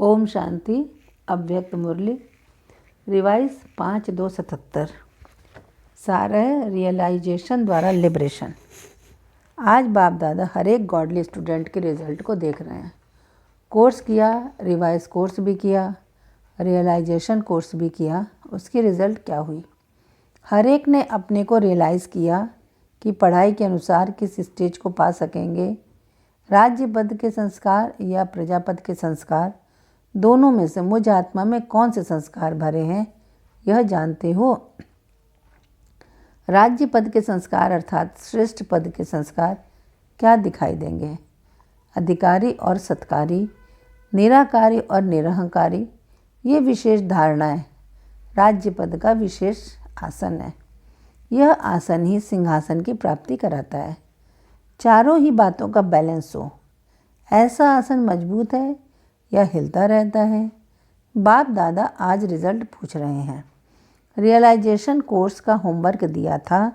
ओम शांति। अव्यक्त मुरली रिवाइज 5/2/77। सार है रियलाइजेशन द्वारा लिबरेशन। आज बाप दादा हर एक गॉडली स्टूडेंट के रिज़ल्ट को देख रहे हैं। कोर्स किया, रिवाइज कोर्स भी किया, रियलाइजेशन कोर्स भी किया। उसकी रिज़ल्ट क्या हुई? हर एक ने अपने को रियलाइज़ किया कि पढ़ाई के अनुसार किस स्टेज को पा सकेंगे। राज्य पद के संस्कार या प्रजापद के संस्कार, दोनों में से मुझ आत्मा में कौन से संस्कार भरे हैं यह जानते हो। राज्य पद के संस्कार अर्थात श्रेष्ठ पद के संस्कार क्या दिखाई देंगे? अधिकारी और सत्कारी, निराकारी और निरहंकारी, ये विशेष धारणाएं राज्य पद का विशेष आसन है। यह आसन ही सिंहासन की प्राप्ति कराता है। चारों ही बातों का बैलेंस हो। ऐसा आसन मजबूत है या हिलता रहता है? बाप दादा आज रिज़ल्ट पूछ रहे हैं। रियलाइजेशन कोर्स का होमवर्क दिया था,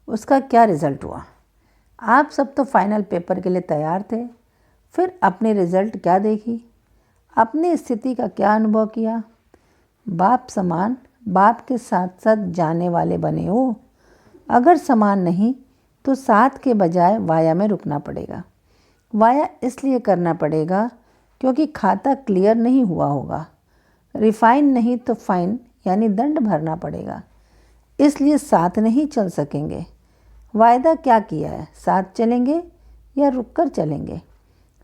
उसका क्या रिज़ल्ट हुआ? आप सब तो फाइनल पेपर के लिए तैयार थे, फिर अपने रिज़ल्ट क्या देखी? अपनी स्थिति का क्या अनुभव किया? बाप समान, बाप के साथ साथ जाने वाले बने हो। अगर समान नहीं तो साथ के बजाय वाया में रुकना पड़ेगा। वाया इसलिए करना पड़ेगा क्योंकि खाता क्लियर नहीं हुआ होगा। रिफाइन नहीं तो फाइन यानी दंड भरना पड़ेगा, इसलिए साथ नहीं चल सकेंगे। वायदा क्या किया है? साथ चलेंगे या रुक कर चलेंगे?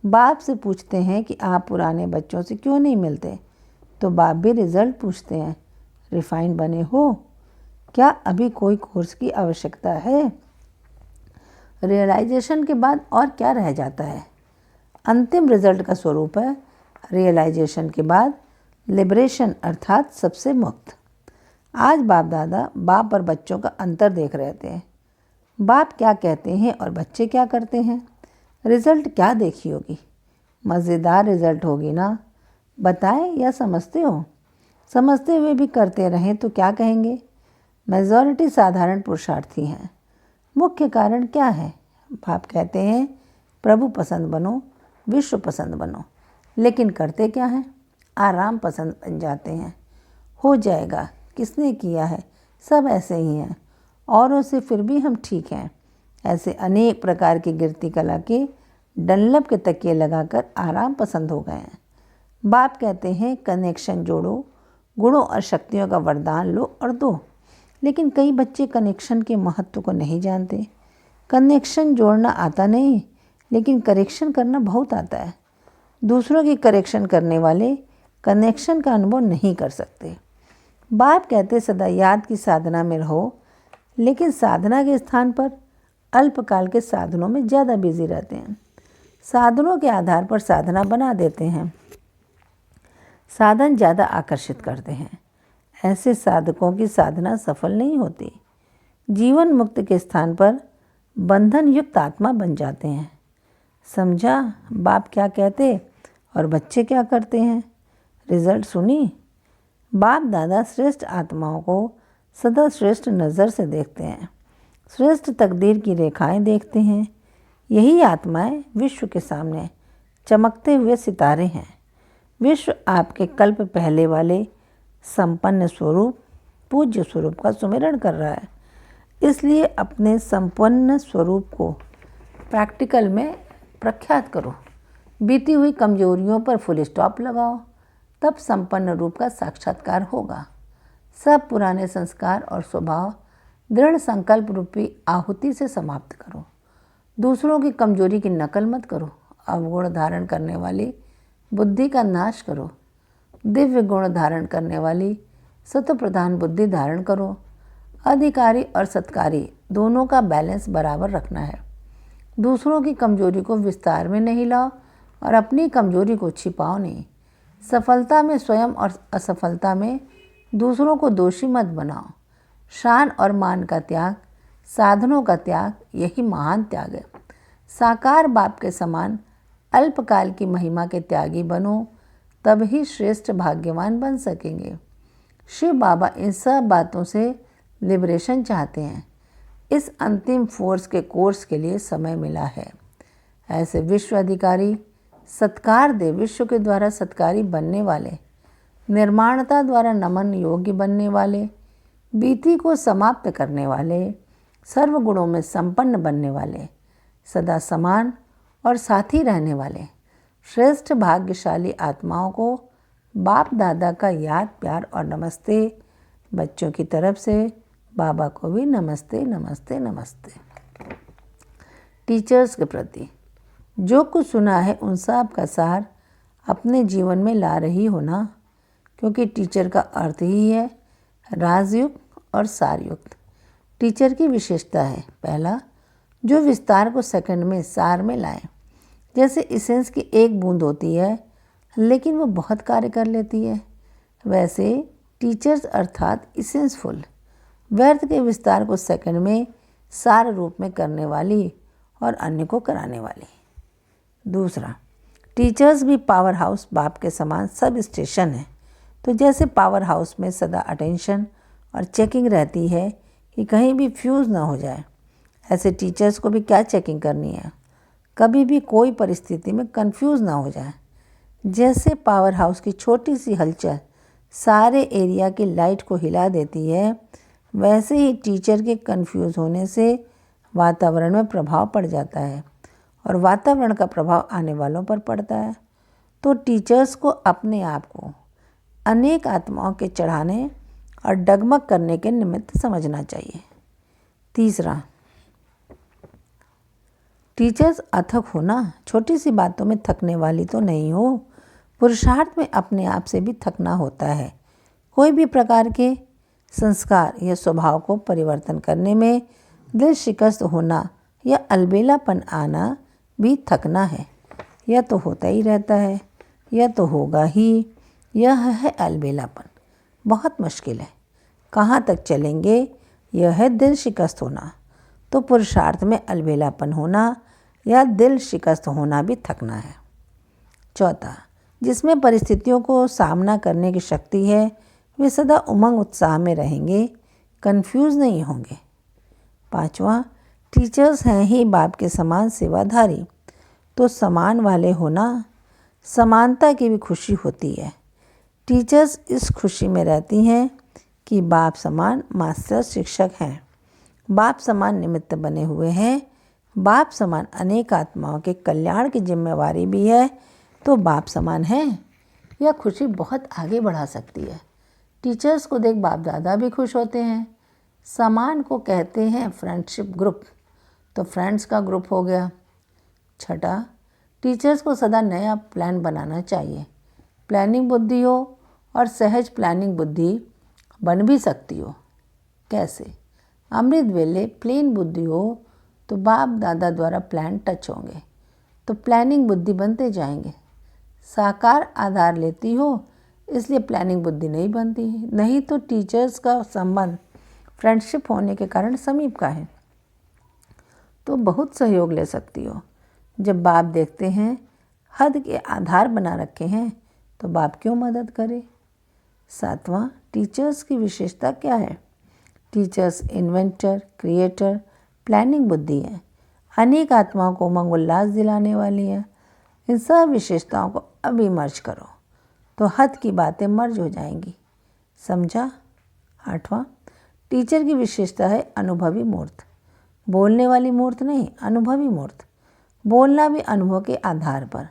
बाप से पूछते हैं कि आप पुराने बच्चों से क्यों नहीं मिलते, तो बाप भी रिज़ल्ट पूछते हैं, रिफाइन बने हो? क्या अभी कोई कोर्स की आवश्यकता है? रियलाइजेशन के बाद और क्या रह जाता है? अंतिम रिजल्ट का स्वरूप है रियलाइजेशन के बाद लिबरेशन अर्थात सबसे मुक्त। आज बाप दादा बाप और बच्चों का अंतर देख रहे थे। बाप क्या कहते हैं और बच्चे क्या करते हैं। रिज़ल्ट क्या देखी होगी? मज़ेदार रिज़ल्ट होगी ना? बताएं या समझते हो? समझते हुए भी करते रहें तो क्या कहेंगे? मेजॉरिटी साधारण पुरुषार्थी हैं। मुख्य कारण क्या है? बाप कहते हैं प्रभु पसंद बनो, विश्व पसंद बनो, लेकिन करते क्या हैं? आराम पसंद बन जाते हैं। हो जाएगा, किसने किया है, सब ऐसे ही हैं, औरों से फिर भी हम ठीक हैं। ऐसे अनेक प्रकार की गिरती कला के डनलप के तकिए लगाकर आराम पसंद हो गए हैं। बाप कहते हैं कनेक्शन जोड़ो, गुणों और शक्तियों का वरदान लो और दो। लेकिन कई बच्चे कनेक्शन के महत्व को नहीं जानते। कनेक्शन जोड़ना आता नहीं, लेकिन करेक्शन करना बहुत आता है। दूसरों की करेक्शन करने वाले कनेक्शन का अनुभव नहीं कर सकते। बाप कहते सदा याद की साधना में रहो, लेकिन साधना के स्थान पर अल्पकाल के साधनों में ज़्यादा बिजी रहते हैं। साधनों के आधार पर साधना बना देते हैं। साधन ज़्यादा आकर्षित करते हैं। ऐसे साधकों की साधना सफल नहीं होती। जीवन मुक्त के स्थान पर बंधन युक्त आत्मा बन जाते हैं। समझा बाप क्या कहते और बच्चे क्या करते हैं? रिज़ल्ट सुनी? बाप दादा श्रेष्ठ आत्माओं को सदा श्रेष्ठ नज़र से देखते हैं। श्रेष्ठ तकदीर की रेखाएं देखते हैं। यही आत्माएं विश्व के सामने चमकते हुए सितारे हैं। विश्व आपके कल्प पहले वाले संपन्न स्वरूप, पूज्य स्वरूप का सुमिरन कर रहा है। इसलिए अपने संपन्न स्वरूप को प्रैक्टिकल में प्रख्यात करो। बीती हुई कमजोरियों पर फुल स्टॉप लगाओ, तब संपन्न रूप का साक्षात्कार होगा। सब पुराने संस्कार और स्वभाव दृढ़ संकल्प रूपी आहुति से समाप्त करो। दूसरों की कमजोरी की नकल मत करो। अवगुण धारण करने वाली बुद्धि का नाश करो। दिव्य गुण धारण करने वाली सत्व प्रधान बुद्धि धारण करो। अधिकारी और सत्कारी दोनों का बैलेंस बराबर रखना है। दूसरों की कमजोरी को विस्तार में नहीं लाओ और अपनी कमजोरी को छिपाओ नहीं। सफलता में स्वयं और असफलता में दूसरों को दोषी मत बनाओ। शान और मान का त्याग, साधनों का त्याग, यही महान त्याग है। साकार बाप के समान अल्पकाल की महिमा के त्यागी बनो, तब ही श्रेष्ठ भाग्यवान बन सकेंगे। शिव बाबा इन सब बातों से लिबरेशन चाहते हैं। इस अंतिम फोर्स के कोर्स के लिए समय मिला है। ऐसे विश्व अधिकारी सत्कार दे विश्व के द्वारा सत्कारी बनने वाले, निर्माणता द्वारा नमन योग्य बनने वाले, बीती को समाप्त करने वाले, सर्वगुणों में संपन्न बनने वाले, सदा समान और साथी रहने वाले, श्रेष्ठ भाग्यशाली आत्माओं को बाप दादा का याद प्यार और नमस्ते। बच्चों की तरफ से बाबा को भी नमस्ते नमस्ते नमस्ते। टीचर्स के प्रति जो कुछ सुना है उन सब का सार अपने जीवन में ला रही हो ना, क्योंकि टीचर का अर्थ ही है राजयुक्त और सारयुक्त। टीचर की विशेषता है, पहला, जो विस्तार को सेकंड में सार में लाए। जैसे इसेंस की एक बूंद होती है लेकिन वो बहुत कार्य कर लेती है, वैसे टीचर्स अर्थात इसेंसफुल व्यर्थ के विस्तार को सेकंड में सार रूप में करने वाली और अन्य को कराने वाली। दूसरा, टीचर्स भी पावर हाउस बाप के समान सब स्टेशन है। तो जैसे पावर हाउस में सदा अटेंशन और चेकिंग रहती है कि कहीं भी फ्यूज़ ना हो जाए, ऐसे टीचर्स को भी क्या चेकिंग करनी है, कभी भी कोई परिस्थिति में कंफ्यूज ना हो जाए। जैसे पावर हाउस की छोटी सी हलचल सारे एरिया की लाइट को हिला देती है, वैसे ही टीचर के कंफ्यूज होने से वातावरण में प्रभाव पड़ जाता है और वातावरण का प्रभाव आने वालों पर पड़ता है। तो टीचर्स को अपने आप को अनेक आत्माओं के चढ़ाने और डगमग करने के निमित्त समझना चाहिए। तीसरा, टीचर्स अथक हो ना, छोटी सी बातों में थकने वाली तो नहीं हो। पुरुषार्थ में अपने आप से भी थकना होता है। कोई भी प्रकार के संस्कार या स्वभाव को परिवर्तन करने में दिल शिकस्त होना या अलबेलापन आना भी थकना है। यह तो होता ही रहता है, यह तो होगा ही। यह है अलबेलापन, बहुत मुश्किल है। कहाँ तक चलेंगे? यह है दिल शिकस्त होना। तो पुरुषार्थ में अलबेलापन होना या दिल शिकस्त होना भी थकना है। चौथा, जिसमें परिस्थितियों को सामना करने की शक्ति है वे सदा उमंग उत्साह में रहेंगे, कंफ्यूज नहीं होंगे। पांचवा, टीचर्स हैं ही बाप के समान सेवाधारी। तो समान वाले होना, समानता की भी खुशी होती है। टीचर्स इस खुशी में रहती हैं कि बाप समान मास्टर शिक्षक हैं, बाप समान निमित्त बने हुए हैं, बाप समान अनेक आत्माओं के कल्याण की जिम्मेवारी भी है। तो बाप समान है, यह खुशी बहुत आगे बढ़ा सकती है। टीचर्स को देख बाप दादा भी खुश होते हैं। समान को कहते हैं फ्रेंडशिप ग्रुप, तो फ्रेंड्स का ग्रुप हो गया। छठा, टीचर्स को सदा नया प्लान बनाना चाहिए। प्लानिंग बुद्धि हो और सहज प्लानिंग बुद्धि बन भी सकती हो। कैसे? अमृत वेले प्लेन बुद्धि हो तो बाप दादा द्वारा प्लान टच होंगे, तो प्लानिंग बुद्धि बनते जाएंगे। साकार आधार लेती हो इसलिए प्लानिंग बुद्धि नहीं बनती, नहीं तो टीचर्स का संबंध फ्रेंडशिप होने के कारण समीप का है, तो बहुत सहयोग ले सकती हो। जब बाप देखते हैं हद के आधार बना रखे हैं तो बाप क्यों मदद करे। सातवां, टीचर्स की विशेषता क्या है? टीचर्स इन्वेंटर, क्रिएटर, प्लानिंग बुद्धि है, अनेक आत्माओं को उमंग उल्लास दिलाने वाली है। इन सब विशेषताओं को अभी मर्ज करो तो हद की बातें मर्ज हो जाएंगी, समझा। आठवां, टीचर की विशेषता है अनुभवी मूर्त। बोलने वाली मूर्त नहीं, अनुभवी मूर्त। बोलना भी अनुभव के आधार पर।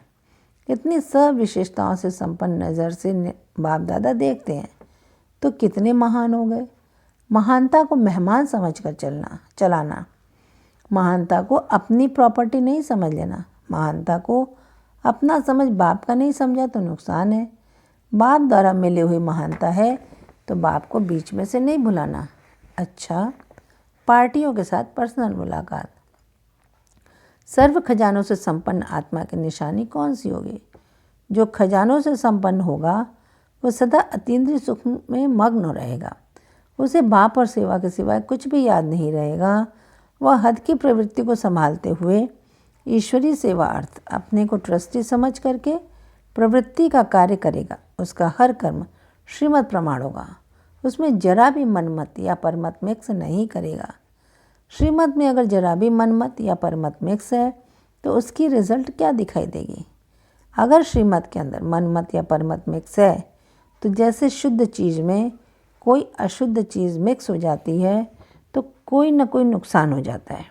इतनी सब विशेषताओं से संपन्न नज़र से बाप दादा देखते हैं तो कितने महान हो गए। महानता को मेहमान समझकर चलाना, महानता को अपनी प्रॉपर्टी नहीं समझ लेना। महानता को अपना समझ बाप का नहीं समझा तो नुकसान है। बाप द्वारा मिली हुई महानता है तो बाप को बीच में से नहीं भुलाना। अच्छा, पार्टियों के साथ पर्सनल मुलाकात। सर्व खजानों से संपन्न आत्मा की निशानी कौन सी होगी? जो खजानों से संपन्न होगा वो सदा अतीन्द्रिय सुख में मग्न रहेगा। उसे बाप और सेवा के सिवाय कुछ भी याद नहीं रहेगा। वह हद की प्रवृत्ति को संभालते हुए ईश्वरीय सेवा अर्थ अपने को ट्रस्टी समझ करके प्रवृत्ति का कार्य करेगा। उसका हर कर्म श्रीमत प्रमाण होगा। उसमें जरा भी मनमत या परमत मिक्स नहीं करेगा। श्रीमत में अगर जरा भी मनमत या परमत मिक्स है तो उसकी रिजल्ट क्या दिखाई देगी? अगर श्रीमत के अंदर मनमत या परमत मिक्स है तो जैसे शुद्ध चीज़ में कोई अशुद्ध चीज़ मिक्स हो जाती है तो कोई न कोई नुकसान हो जाता है,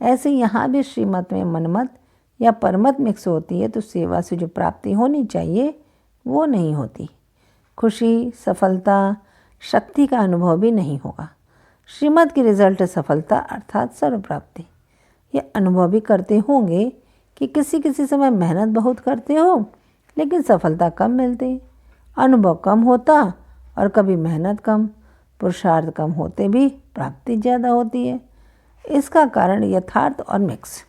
ऐसे यहाँ भी श्रीमत में मनमत या परमत मिक्स होती है तो सेवा से जो प्राप्ति होनी चाहिए वो नहीं होती। खुशी, सफलता, शक्ति का अनुभव भी नहीं होगा। श्रीमत की रिजल्ट है सफलता अर्थात सर्व प्राप्ति। ये अनुभव भी करते होंगे कि किसी किसी समय मेहनत बहुत करते हो लेकिन सफलता कम मिलती, अनुभव कम होता और कभी मेहनत कम, पुरुषार्थ कम होते भी प्राप्ति ज़्यादा होती है। इसका कारण यथार्थ और मिक्स।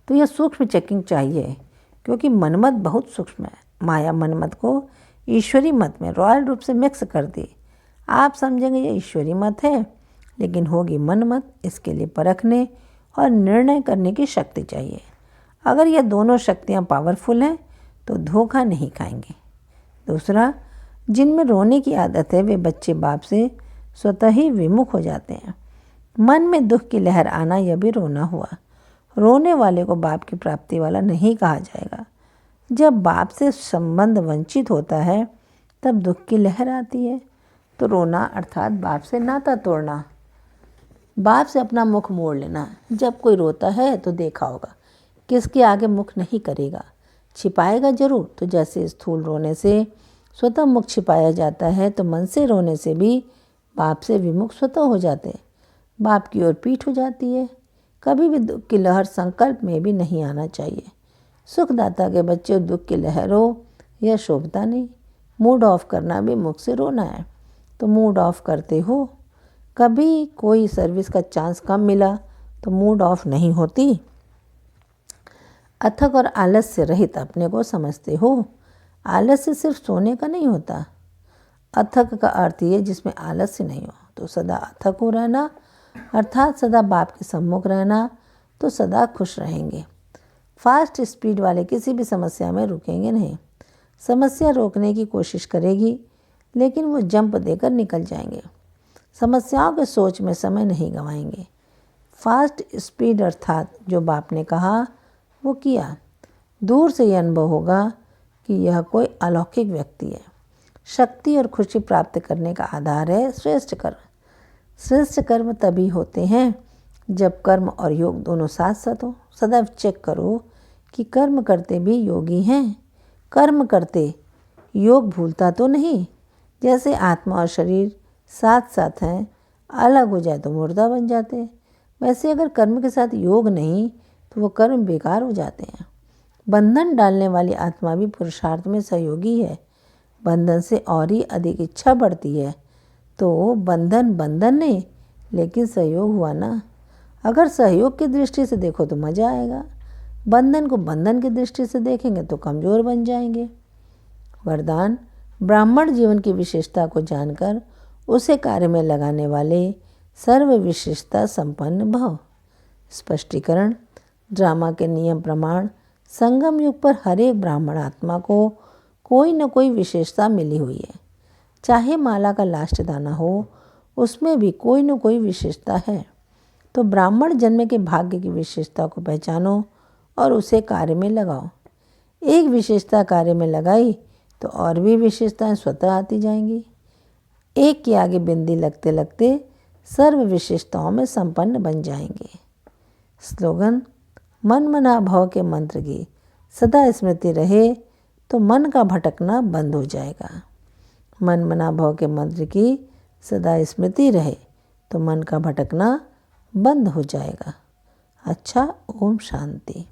तो यह सूक्ष्म चेकिंग चाहिए क्योंकि मनमत बहुत सूक्ष्म है। माया मनमत को ईश्वरी मत में रॉयल रूप से मिक्स कर दी। आप समझेंगे ये ईश्वरी मत है लेकिन होगी मनमत। इसके लिए परखने और निर्णय करने की शक्ति चाहिए। अगर ये दोनों शक्तियाँ पावरफुल हैं तो धोखा नहीं खाएंगे। दूसरा, जिनमें रोने की आदत है वे बच्चे बाप से स्वतः ही विमुख हो जाते हैं। मन में दुख की लहर आना यह भी रोना हुआ। रोने वाले को बाप की प्राप्ति वाला नहीं कहा जाएगा। जब बाप से संबंध वंचित होता है तब दुख की लहर आती है। तो रोना अर्थात बाप से नाता तोड़ना, बाप से अपना मुख मोड़ लेना। जब कोई रोता है तो देखा होगा किसके आगे मुख नहीं करेगा, छिपाएगा जरूर। तो जैसे स्थूल रोने से स्वतः मुख छिपाया जाता है तो मन से रोने से भी बाप से विमुख स्वतः हो जाते, बाप की ओर पीठ हो जाती है। कभी भी दुख की लहर संकल्प में भी नहीं आना चाहिए। सुखदाता के बच्चे दुख की लहर हो यह शोभता नहीं। मूड ऑफ करना भी मुख से रोना है तो मूड ऑफ करते हो। कभी कोई सर्विस का चांस कम मिला तो मूड ऑफ नहीं होती। अथक और आलस से रहित अपने को समझते हो। आलस्य सिर्फ सोने का नहीं होता। अथक का अर्थ ये जिसमें आलस्य नहीं हो। तो सदा अथक हो रहना अर्थात सदा बाप के सम्मुख रहना तो सदा खुश रहेंगे। फास्ट स्पीड वाले किसी भी समस्या में रुकेंगे नहीं। समस्या रोकने की कोशिश करेगी लेकिन वो जंप देकर निकल जाएंगे। समस्याओं के सोच में समय नहीं गंवाएंगे। फास्ट स्पीड अर्थात जो बाप ने कहा वो किया। दूर से यह अनुभव होगा कि यह कोई अलौकिक व्यक्ति है। शक्ति और खुशी प्राप्त करने का आधार है श्रेष्ठ कर्म। श्रेष्ठ कर्म तभी होते हैं जब कर्म और योग दोनों साथ साथ हो। सदैव चेक करो कि कर्म करते भी योगी हैं। कर्म करते योग भूलता तो नहीं। जैसे आत्मा और शरीर साथ साथ हैं, अलग हो जाए तो मुर्दा बन जाते। वैसे अगर कर्म के साथ योग नहीं तो वो कर्म बेकार हो जाते हैं। बंधन डालने वाली आत्मा भी पुरुषार्थ में सहयोगी है। बंधन से और ही अधिक इच्छा बढ़ती है तो बंधन बंधन नहीं लेकिन सहयोग हुआ ना। अगर सहयोग की दृष्टि से देखो तो मज़ा आएगा। बंधन को बंधन की दृष्टि से देखेंगे तो कमज़ोर बन जाएंगे। वरदान, ब्राह्मण जीवन की विशेषता को जानकर उसे कार्य में लगाने वाले सर्व विशेषता संपन्न भव। स्पष्टीकरण, ड्रामा के नियम प्रमाण संगम युग पर हर एक ब्राह्मण आत्मा को कोई न कोई विशेषता मिली हुई है। चाहे माला का लास्ट दाना हो उसमें भी कोई न कोई विशेषता है। तो ब्राह्मण जन्म के भाग्य की विशेषता को पहचानो और उसे कार्य में लगाओ। एक विशेषता कार्य में लगाई तो और भी विशेषताएं स्वतः आती जाएंगी। एक के आगे बिंदी लगते लगते सर्व विशेषताओं में संपन्न बन जाएंगे। स्लोगन, मन मना भव के मंत्र की सदा स्मृति रहे तो मन का भटकना बंद हो जाएगा। मन मना भव के मंत्र की सदा स्मृति रहे तो मन का भटकना बंद हो जाएगा। अच्छा, ओम शांति।